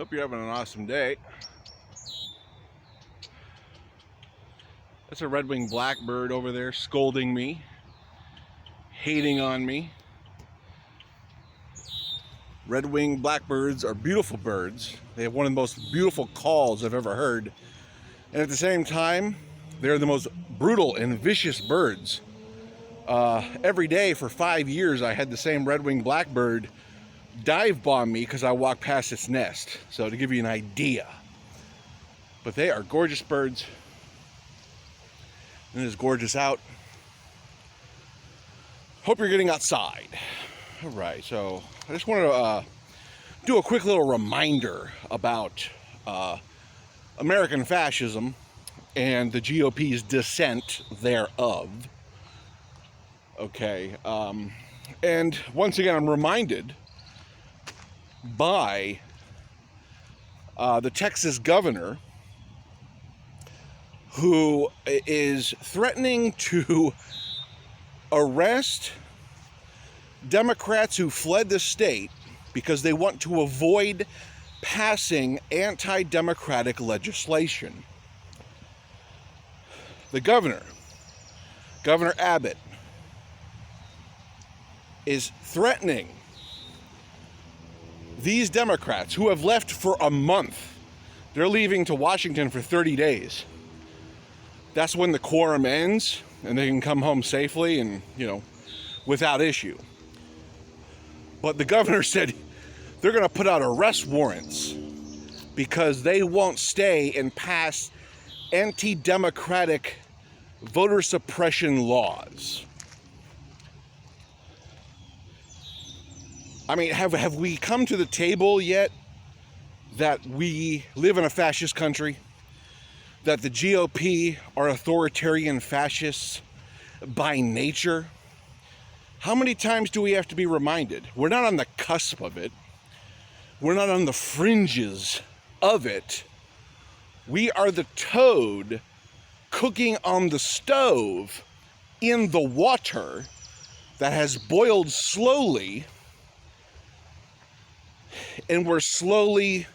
Hope you're having an awesome day. That's a red-winged blackbird over there scolding me, hating on me. Red-winged blackbirds are beautiful birds. They have one of the most beautiful calls I've ever heard. And at the same time, they're the most brutal and vicious birds. Every day for 5 years, I had the same red-winged blackbird dive bomb me because I walked past its nest. So to give you an idea. But they are gorgeous birds. And it is gorgeous out. Hope you're getting outside. All right, so I just wanted to do a quick little reminder about American fascism and the GOP's descent thereof. Okay, and once again, I'm reminded by the Texas governor, who is threatening to arrest Democrats who fled the state because they want to avoid passing anti-democratic legislation. The Governor Abbott, is threatening these Democrats who have left for a month. They're leaving to Washington for 30 days. That's when the quorum ends and they can come home safely and, without issue. But the governor said they're going to put out arrest warrants because they won't stay and pass anti-democratic voter suppression laws. I mean, have we come to the table yet that we live in a fascist country? That the GOP are authoritarian fascists by nature? How many times do we have to be reminded? We're not on the cusp of it. We're not on the fringes of it. We are the toad cooking on the stove in the water that has boiled slowly, and we're slowly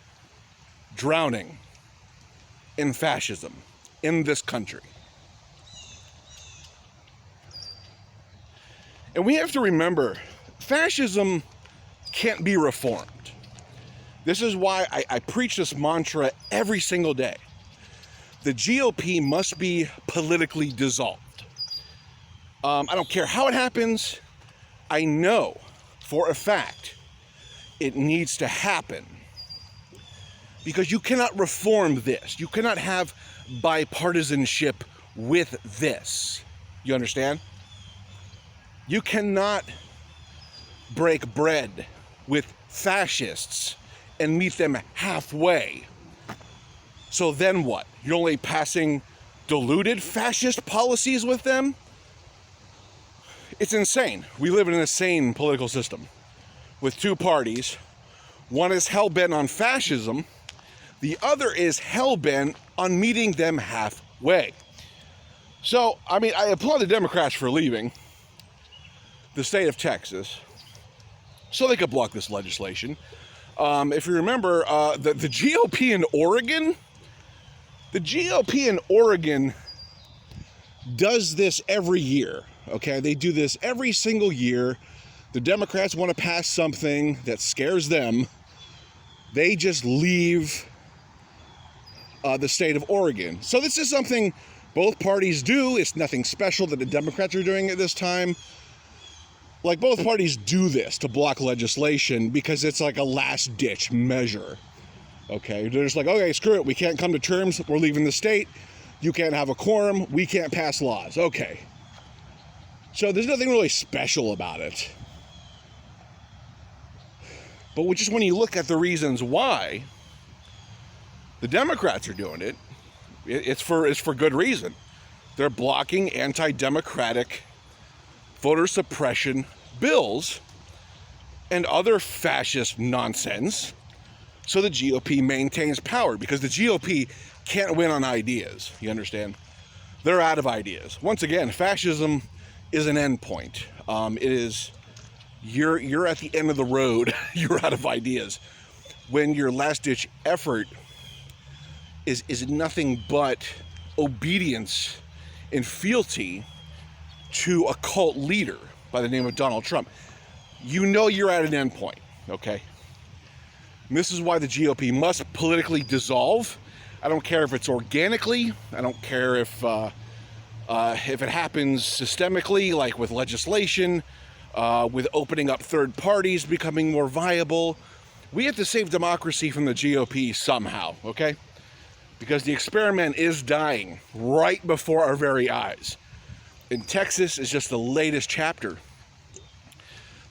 drowning in fascism in this country. And we have to remember, fascism can't be reformed. This is why I preach this mantra every single day. The GOP must be politically dissolved. I don't care how it happens. I know for a fact it needs to happen. Because you cannot reform this. You cannot have bipartisanship with this. You understand? You cannot break bread with fascists and meet them halfway. So then what? You're only passing diluted fascist policies with them? It's insane. We live in an insane political system with two parties. One is hell-bent on fascism. The other is hell-bent on meeting them halfway. So, I mean, I applaud the Democrats for leaving the state of Texas so they could block this legislation. If you remember, the GOP in Oregon, does this every year, okay? They do this every single year. The Democrats want to pass something that scares them. They just leave the state of Oregon. So this is something both parties do. It's nothing special that the Democrats are doing at this time. Like, both parties do this to block legislation because it's like a last-ditch measure. Okay, they're just like, okay, screw it. We can't come to terms. We're leaving the state. You can't have a quorum. We can't pass laws. Okay. So there's nothing really special about it. But just when you look at the reasons why the Democrats are doing it, it's for good reason. They're blocking anti-democratic voter suppression bills and other fascist nonsense so the GOP maintains power, because the GOP can't win on ideas. You understand? They're out of ideas. Once again, fascism is an endpoint. It is, you're at the end of the road. You're out of ideas. when your last-ditch effort is nothing but obedience and fealty to a cult leader by the name of Donald Trump. You know you're at an end point, okay? And this is why the GOP must politically dissolve. I don't care if it's organically. I don't care if it happens systemically, like with legislation, with opening up third parties becoming more viable. We have to save democracy from the GOP somehow, okay? Because the experiment is dying right before our very eyes. And Texas is just the latest chapter.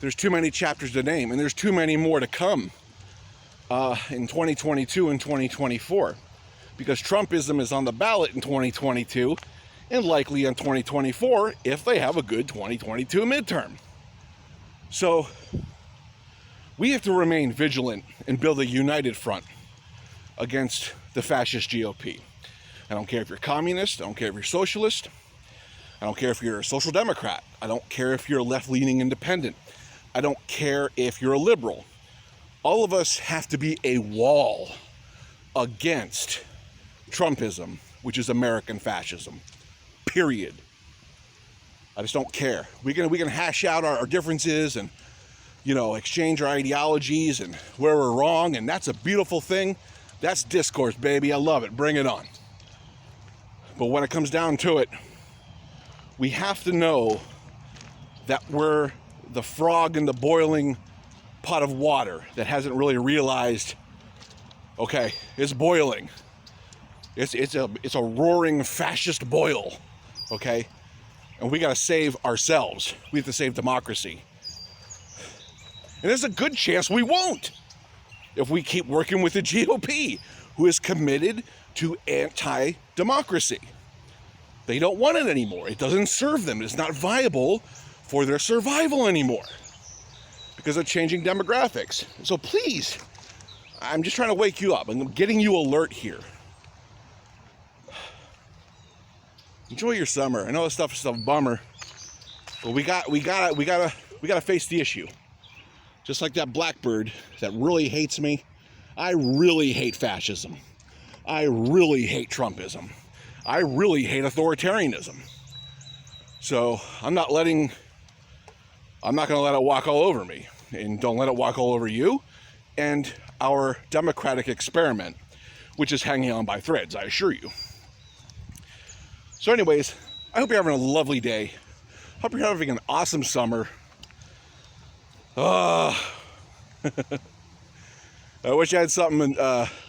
There's too many chapters to name, and there's too many more to come in 2022 and 2024. Because Trumpism is on the ballot in 2022 and likely in 2024 if they have a good 2022 midterm. So we have to remain vigilant and build a united front against the fascist GOP. I don't care if you're communist, I don't care if you're socialist, I don't care if you're a social democrat, I don't care if you're a left-leaning independent, I don't care if you're a liberal. All of us have to be a wall against Trumpism, which is American fascism. Period. I just don't care. We can hash out our differences and, you know, exchange our ideologies and where we're wrong, and that's a beautiful thing. That's discourse, baby. I love it. Bring it on. But when it comes down to it, we have to know that we're the frog in the boiling pot of water that hasn't really realized, okay, it's boiling. It's a roaring fascist boil, okay? And we got to save ourselves. We have to save democracy. And there's a good chance we won't if we keep working with the GOP, who is committed to anti-democracy. They don't want it anymore. It doesn't serve them. It's not viable for their survival anymore because of changing demographics. So please, I'm just trying to wake you up. I'm getting you alert here. Enjoy your summer. I know this stuff is a bummer, but we gotta face the issue. Just like that blackbird that really hates me. I really hate fascism. I really hate Trumpism. I really hate authoritarianism. So I'm not gonna let it walk all over me, and don't let it walk all over you and our democratic experiment, which is hanging on by threads, I assure you. So anyways, I hope you're having a lovely day. Hope you're having an awesome summer. I wish I had something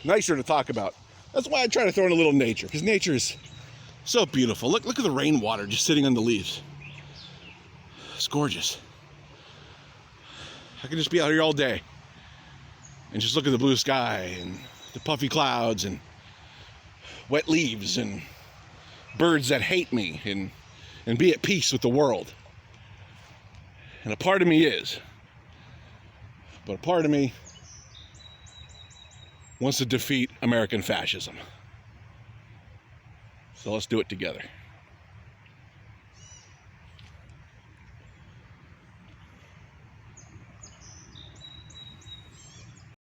nicer to talk about. That's why I try to throw in a little nature, because nature is so beautiful. Look at the rainwater just sitting on the leaves. It's gorgeous. I could just be out here all day and just look at the blue sky and the puffy clouds and wet leaves and birds that hate me and be at peace with the world. And a part of me is. But a part of me wants to defeat American fascism. So let's do it together.